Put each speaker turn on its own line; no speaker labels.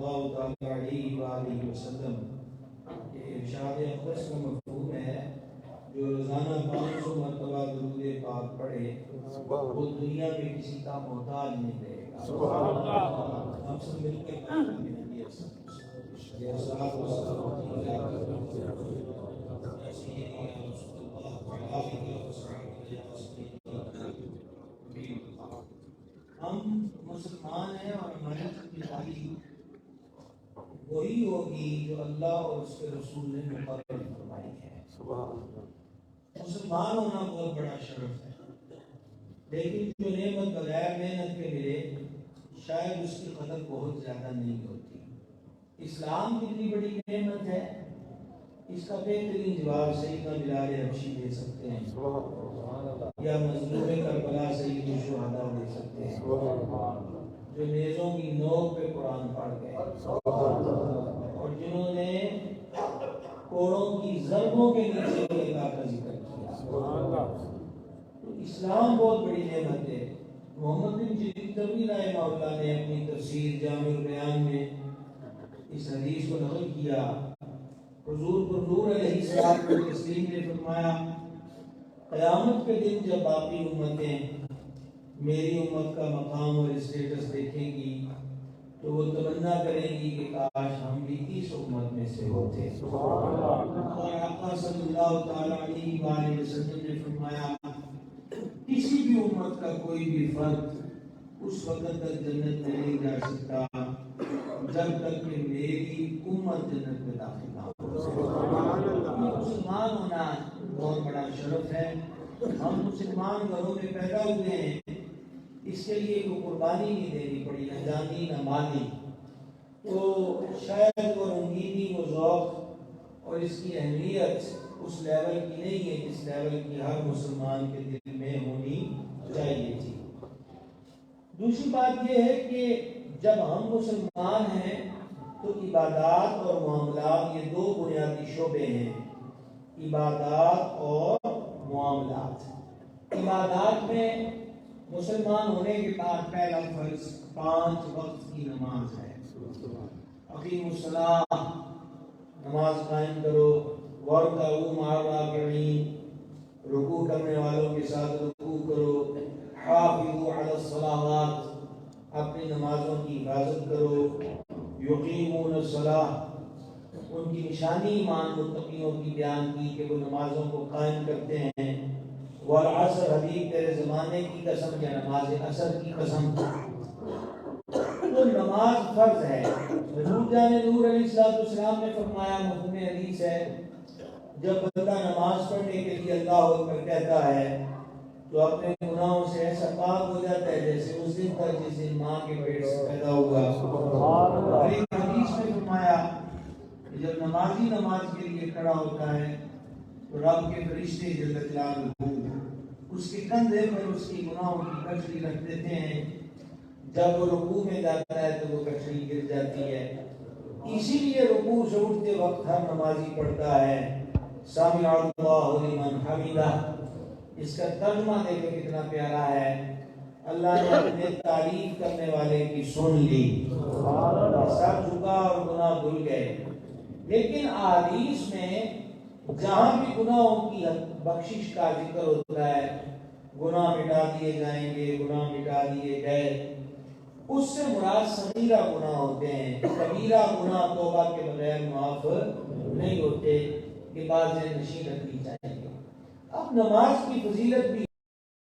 اللہ تعالی علیہ وآلہ وسلم یہ ارشاد اقدس کا مفہوم ہے جو روزانہ 500 مرتبہ درود پاک پڑھے وہ دنیا میں کسی کا محتاج نہیں رہے گا. سبحان اللہ. ہم سب مل کے ہم مسلمان ہیں اور ہماری کی تعلیم وہی ہوگی جو اللہ اور اس کے رسول نے مقرر فرمائی ہے. مسلمان ہونا بہت بڑا شرف ہے، لیکن جو نعمت بغیر محنت کے ملے شاید اس کی قدر بہت زیادہ نہیں ہوتی. اسلام کتنی بڑی نعمت ہے، اس کا بہترین جواب سیدنا بلال حبشی دے سکتے ہیں یا مظلوم کربلا سید الشہداء دے سکتے ہیں جو نیزوں کی نوک پہ قرآن پڑھ گئے اور جنہوں نے کوڑوں کی ضربوں کے نیچے اللہ کا ذکر کیا. تو اسلام بہت بڑی نعمت ہے. محمد بن جریر طبری رحمہ اللہ نے اپنی تفسیر جامع البیان میں اس حدیث کو نقل کیا. حضور پر نور علیہ السلام کو تسلیم نے فرمایا قیامت کے دن جب باقی امتیں میری امت کا مقام اور اسٹیٹس دیکھیں گی تو وہ تمنا کریں گی کہ کاش ہم بھی اس امت میں سے ہوتے. اور آقا صلی اللہ تعالی علیہ وآلہ وسلم نے فرمایا کسی بھی امت کا کوئی بھی فرد اس وقت تک جنت میں نہیں جا سکتا جب تک کہ میری امت جنت میں داخل نہ ہو. مسلمان ہونا بہت بڑا شرف ہے. ہم مسلمان گھروں میں پیدا ہوئے ہیں، اس کے لیے کوئی قربانی نہیں دینی پڑی، نہ جانی نہ مالی. تو شاید وہ رنگینی، وہ ذوق اور اس کی اہمیت اس لیول کی نہیں ہے جس لیول کی ہر مسلمان کے دل میں ہونی چاہیے تھی. دوسری بات یہ ہے کہ جب ہم مسلمان ہیں تو عبادات اور معاملات یہ دو بنیادی شعبے ہیں، عبادات اور معاملات. عبادات میں مسلمان ہونے کے بعد پہلا فرض 5 وقت کی نماز ہے. اقیموا الصلاۃ، نماز قائم کرو. وارکعوا مع الراکعین، رکوع کرنے والوں کے ساتھ رکوع کرو. حافظوا علی الصلوات، اپنی نمازوں کی حفاظت کرو. یقیمون الصلاۃ، ان کی نشانی ایمان متقیوں کی بیان کی کہ وہ نمازوں کو قائم کرتے ہیں. والعصر، حبیب تیرے زمانے کی قسم یا نماز عصر کی قسم. تو نماز فرض ہے. حضور جان نور علیہ السلام نے فرمایا، مفہوم حدیث ہے، جب بندہ نماز پڑھنے کے لیے اللہ اکبر کہتا ہے تو اپنے گناہوں سے ایسا پاک ہو جاتا ہے جیسے اس دن تک جس دن ماں کے پیٹ سے پیدا ہوا. اور ایک حدیث میں فرمایا کہ جب نمازی نماز کے لیے کھڑا ہوتا ہے تو رب کے فرشتے جل جلالہ اس کے کندھے پر اس کی گناہوں کی کچڑی رکھ دیتے ہیں. جب وہ رکوع میں جاتا ہے تو وہ کچڑی گر جاتی ہے. اسی لیے رکوع سے اٹھتے وقت ہر نمازی پڑھتا ہے سمع اللہ لمن حمدہ. اس کا ترجمہ دیکھو کتنا پیارا ہے. اللہ نے اپنے تعریف کرنے والے کی سن لی، سر جھکا اور گناہ دھل گئے. لیکن احادیث میں جہاں بھی گناہوں کی بخشش کا ذکر ہوتا ہے، گناہ مٹا دیے جائیں گے، گناہ مٹا دیے گئے، اس سے مراد صغیرہ گناہ ہوتے ہیں. کبیرہ گناہ توبہ کے بغیر معاف نہیں ہوتے، کہ بعض نشین رکھ دی جائیں گے. اب نماز کی فضیلت بھی